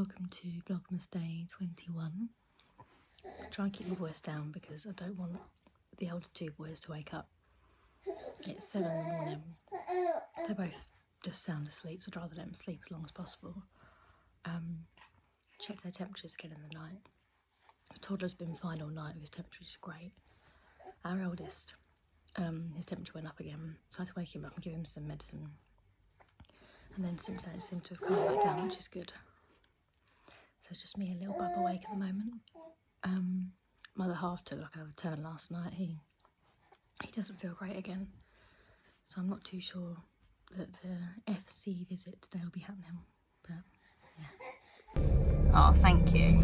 welcome to Vlogmas day 21. I try and keep my voice down because I don't want the older two boys to wake up. It's 7 in the morning. They're both just sound asleep, so I'd rather let them sleep as long as possible. Check their temperatures again in the night. The toddler's been fine all night, his temperature's great. Our eldest, his temperature went up again, so I had to wake him up and give him some medicine. And then since then it seemed to have calmed back down, which is good. So it's just me and little bub awake at the moment. My other half took like another turn last night. He doesn't feel great again. So I'm not too sure that the FC visit today will be happening. But yeah. Oh, thank you.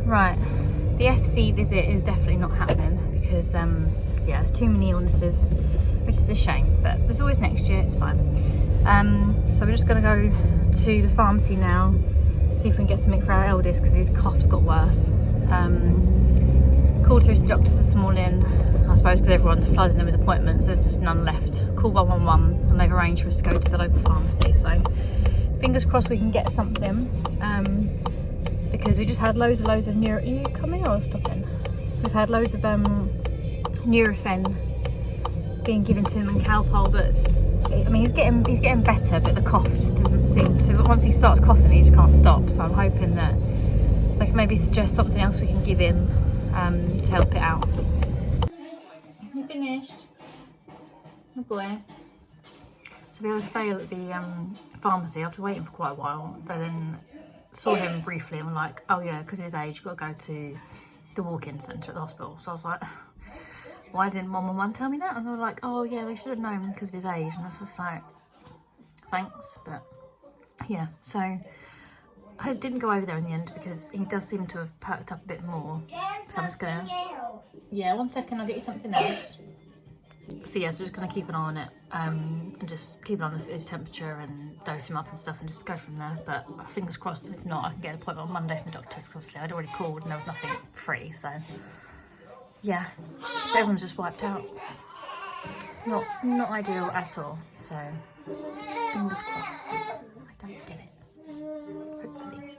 Right, the FC visit is definitely not happening because yeah, there's too many illnesses, which is a shame, but there's always next year, it's fine. So we're just going to go to the pharmacy now, see if we can get something for our eldest because his cough's got worse. Called through to the doctors this morning, I suppose because everyone's flooding them with appointments, there's just none left. Called 111 and they've arranged for us to go to the local pharmacy, so fingers crossed we can get something, because we just had loads of neuro... Are you coming or stopping? We've had loads of Nurofen being given to him and Calpol, but I mean he's getting better, but the cough just doesn't seem to. But once he starts coughing, he just can't stop. So I'm hoping that they can maybe suggest something else we can give him to help it out. You finished? Oh boy. So we had a fail at the pharmacy after waiting for quite a while. They then saw him briefly and were like, "Oh yeah, because of his age, you've got to go to the walk-in centre at the hospital." So I was like, why didn't 111 tell me that? And they were like, "Oh yeah, they should have known because of his age." And I was just like, thanks, but yeah. So I didn't go over there in the end because he does seem to have perked up a bit more. So I'm just gonna, yeah, 1 second, I'll get you something else. So yeah, so just gonna keep an eye on it, and just keep an eye on his temperature and dose him up and stuff and just go from there. But fingers crossed, if not, I can get an appointment on Monday from the doctors because obviously I'd already called and there was nothing free, so yeah, but everyone's just wiped out. It's not ideal at all, so fingers crossed I don't get it, hopefully.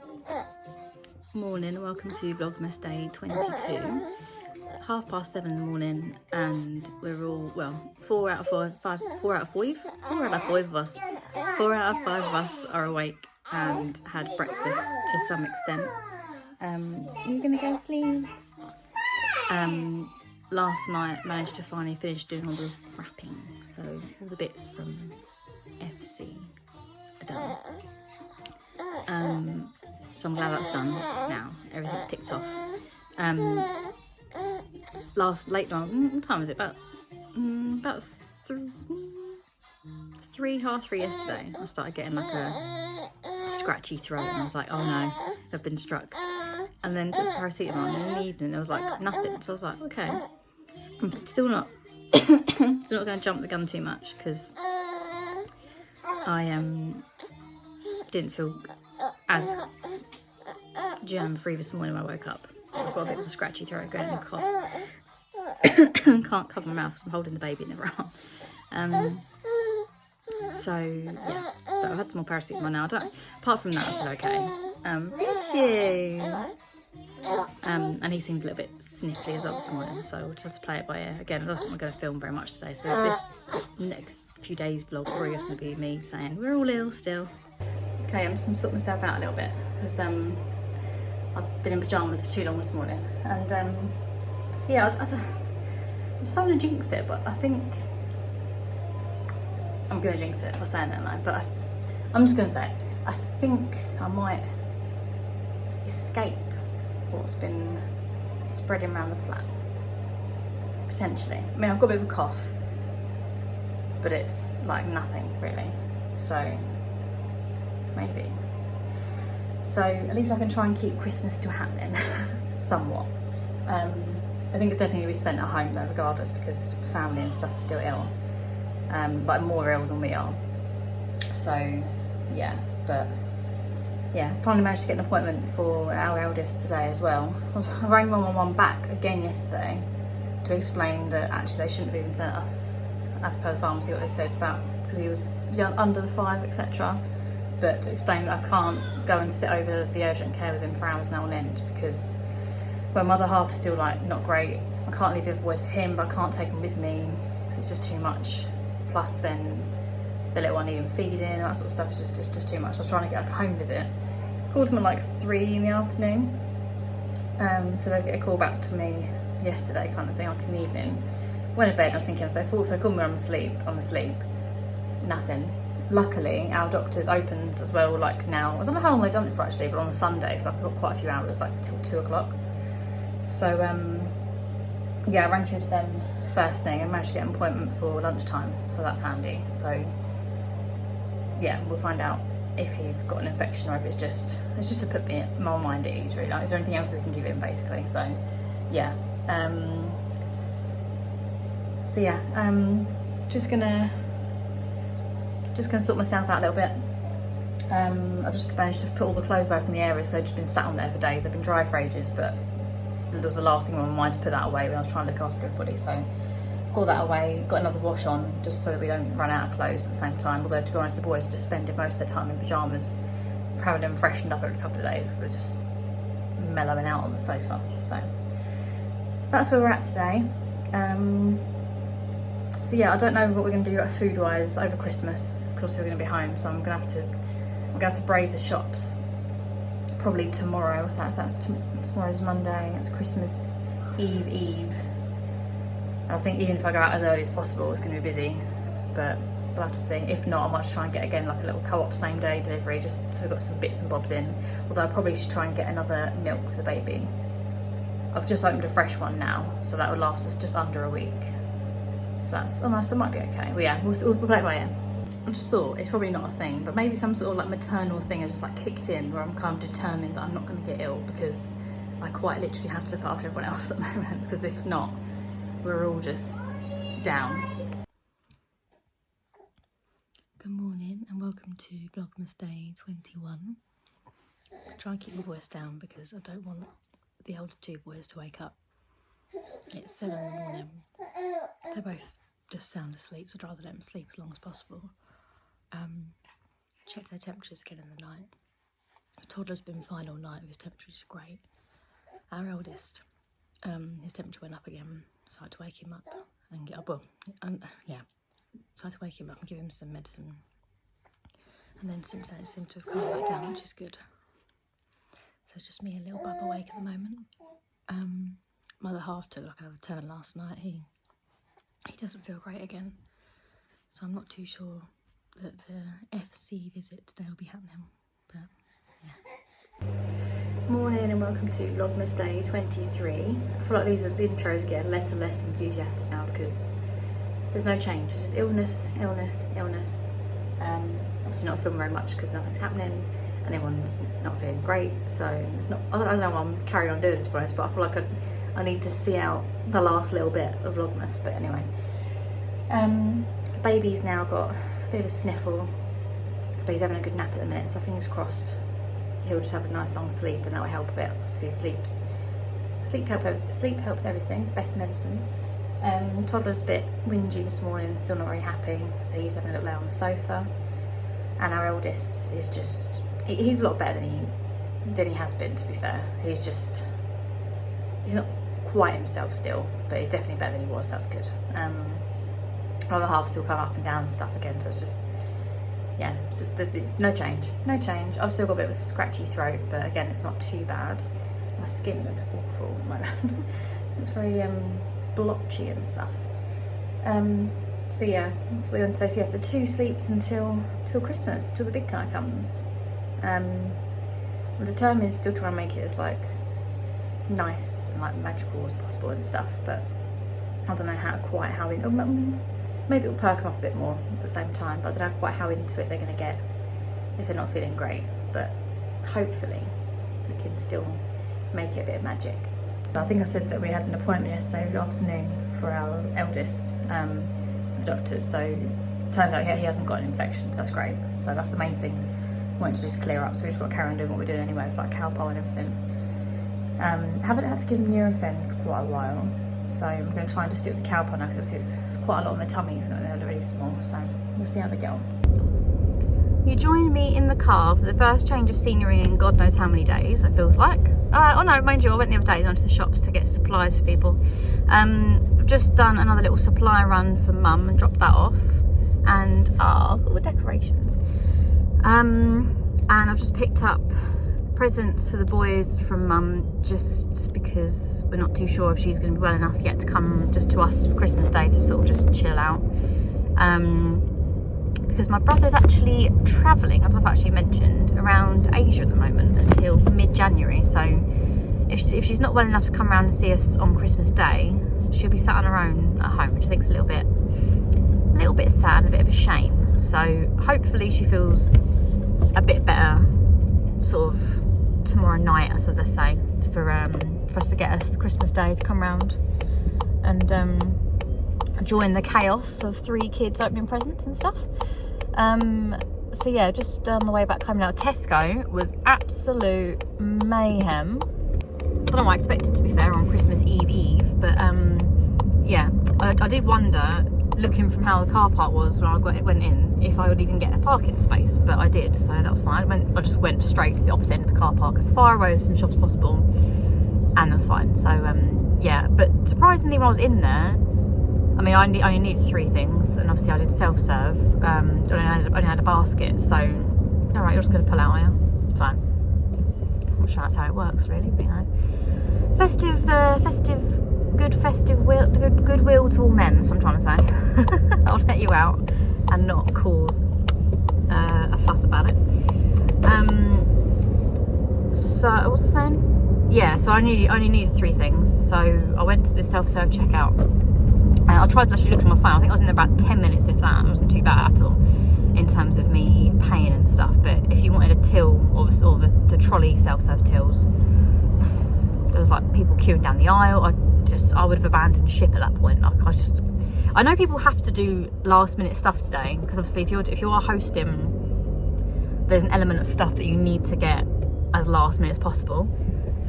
Morning, welcome to Vlogmas day 22. 7:30 in the morning, and we're all, well, 4 out of 5 of us are awake and had breakfast to some extent. You're gonna go to sleep? Last night managed to finally finish doing all the wrapping, so all the bits from FC are done. So I'm glad that's done now. Everything's ticked off. Late night, what time was it? About 3:30 yesterday. I started getting like a scratchy throat, and I was like, oh no, I've been struck. And then just paracetamol, and in the evening there was like nothing. So I was like, okay, I'm still not going to jump the gun too much because I didn't feel as germ free this morning when I woke up. I've got a bit of a scratchy throat going and a cough. Can't cover my mouth because I'm holding the baby in the arm. So yeah, but I've had some more paracetamol now. Apart from that, I feel okay. Bless you. And he seems a little bit sniffly as well this morning, so we'll just have to play it by ear. Again, I don't think we're going to film very much today, so this next few days vlog probably just going to be me saying we're all ill still. Okay, I'm just going to sort myself out a little bit because I've been in pyjamas for too long this morning, and yeah, I'm starting to jinx it, but I think I'm going to jinx it by saying that now, but I'm just going to say it. I think I might escape what's been spreading around the flat, potentially. I mean, I've got a bit of a cough, but it's like nothing really, so maybe. So at least I can try and keep Christmas still happening somewhat. I think it's definitely going to be spent at home though, regardless, because family and stuff are still ill, like more ill than we are. So yeah, but yeah, finally managed to get an appointment for our eldest today as well. I rang 111 back again yesterday to explain that actually they shouldn't have even sent us, as per the pharmacy, what they said about, because he was young, under the 5, etc. but to explain that I can't go and sit over the urgent care with him for hours now on end because well, my other half is still like not great. I can't leave the other boys with him, but I can't take him with me because it's just too much. Plus then the little one needing feeding and that sort of stuff is just too much. I was trying to get like a home visit. Called him at like 3 in the afternoon. So they'll get a call back to me yesterday kind of thing, like in the evening. Went to bed, I was thinking if they call me I'm asleep, nothing. Luckily, our doctor's opened as well, like now, I don't know how long they've done it for actually, but on a Sunday for like quite a few hours, like till 2 o'clock. So yeah, I ran through to them first thing and managed to get an appointment for lunchtime, so that's handy. So yeah, we'll find out if he's got an infection or if it's just to put my mind at ease really. Like, is there anything else we can give him basically? So yeah, just gonna sort myself out a little bit. I just managed to put all the clothes away from the area, so they've just been sat on there for days. They've been dry for ages, but it was the last thing on my mind to put that away when I was trying to look after everybody. So got that away, got another wash on just so that we don't run out of clothes at the same time. Although to be honest, the boys are just spending most of their time in pyjamas for having them freshened up every couple of days because they're just mellowing out on the sofa. So that's where we're at today. So yeah, I don't know what we're going to do food wise over Christmas because obviously we're going to be home, so I'm going to have to brave the shops probably tomorrow. So tomorrow's Monday, it's Christmas Eve. And I think even if I go out as early as possible, it's going to be busy, but we'll have to see. If not, I might try and get again like a little co-op same day delivery just so we've got some bits and bobs in. Although I probably should try and get another milk for the baby. I've just opened a fresh one now, so that would last us just under a week. So that's, oh nice, that might be okay. Well yeah, we'll play it by ear. I just thought it's probably not a thing, but maybe some sort of like maternal thing has just like kicked in where I'm kind of determined that I'm not going to get ill because I quite literally have to look after everyone else at the moment, because if not, we're all just down. Good morning and welcome to Vlogmas Day 21. I try and keep my voice down because I don't want the older two boys to wake up. It's 7 in the morning. They're both just sound asleep, so I'd rather let them sleep as long as possible. Check their temperatures again in the night. The toddler's been fine all night, his temperature is great. Our eldest, his temperature went up again, so I had to wake him up and get up. So I had to wake him up and give him some medicine. And then since then it seemed to have calmed back down, which is good. So it's just me and little bub awake at the moment. My other half took like another turn last night. He doesn't feel great again, so I'm not too sure that the FC visit today will be happening, but yeah. Morning and welcome to Vlogmas Day 23. I feel like the intros get less and less enthusiastic now because there's no change. It's just illness. Obviously not feeling very much because nothing's happening and everyone's not feeling great, so it's not, I don't know why I'm carrying on doing it to be honest, but I feel like I need to see out the last little bit of Vlogmas. But anyway, baby's now got a bit of a sniffle, but he's having a good nap at the minute, so fingers crossed he'll just have a nice long sleep and that will help a bit. Obviously sleep helps everything, best medicine. Toddler's a bit whingy this morning, still not very happy, so he's having a little lay on the sofa. And our eldest is just, he's a lot better than he has been, to be fair. He's not quite himself still, but he's definitely better than he was, that's good. Other half still come up and down and stuff again, so it's just, yeah, there's no change. I've still got a bit of a scratchy throat, but again, it's not too bad. My skin looks awful at the moment. It's very blotchy and stuff. So yeah, that's what we're going to say. So yeah, so 2 sleeps until Christmas, till the big guy comes. I'm determined to still try and make it as like nice and like magical as possible and stuff, but I don't know how maybe it'll perk them up a bit more at the same time, but I don't know quite how into it they're going to get if they're not feeling great, but hopefully we can still make it a bit of magic. I think I said that we had an appointment yesterday afternoon for our eldest, the doctors, so it turned out he hasn't got an infection, so that's great. So that's the main thing I wanted to just clear up, so we just got to carry on doing what we're doing anyway with like Calpol and everything. Haven't had to give him Nurofen for quite a while, so I'm going to try and just stick with the Calpol now because it's quite a lot on their tummies and they're really small, so we'll see how they get on. You joined me in the car for the first change of scenery in God knows how many days, it feels like. Oh no, mind you, I went the other day down to the shops to get supplies for people. I've just done another little supply run for Mum and dropped that off. And all the decorations. And I've just picked up presents for the boys from Mum, just because we're not too sure if she's going to be well enough yet to come just to us for Christmas Day to sort of just chill out. Because my brother's actually travelling, as I've actually mentioned, around Asia at the moment until mid-January. So if she's not well enough to come around and see us on Christmas Day, she'll be sat on her own at home, which I think is a little bit sad and a bit of a shame. So hopefully she feels a bit better sort of tomorrow night, as I say, for us to get us Christmas Day to come round and join the chaos of 3 kids opening presents and stuff. So yeah, just on the way back home now. Tesco was absolute mayhem. I don't know what I expected, to be fair, on Christmas Eve, but yeah, I did wonder, looking from how the car park was when I went in, if I would even get a parking space, but I did, so that was fine. I just went straight to the opposite end of the car park, as far away from the shops as possible, and that was fine. So yeah, but surprisingly when I was in there, I mean, I only needed 3 things, and obviously I did self-serve. I only had a basket, so alright, you're just going to pull out, are you? Fine. I'm not sure that's how it works, really, but you know. Goodwill to all men, that's what I'm trying to say. I'll let you out and not cause a fuss about it. So, what was I saying? Yeah, so I only needed 3 things, so I went to the self-serve checkout. I tried to actually look at my phone. I think I was in there about 10 minutes, if that. It wasn't too bad at all in terms of me paying and stuff. But if you wanted a till or the trolley self-serve tills, there was like people queuing down the aisle. I would have abandoned ship at that point. Like I know people have to do last minute stuff today, because obviously if you are hosting, there's an element of stuff that you need to get as last minute as possible.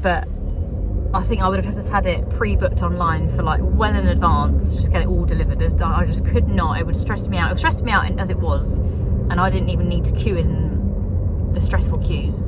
But I think I would have just had it pre-booked online for like well in advance, just get it all delivered. I just could not. It would stress me out. It would stress me out as it was, and I didn't even need to queue in the stressful queues.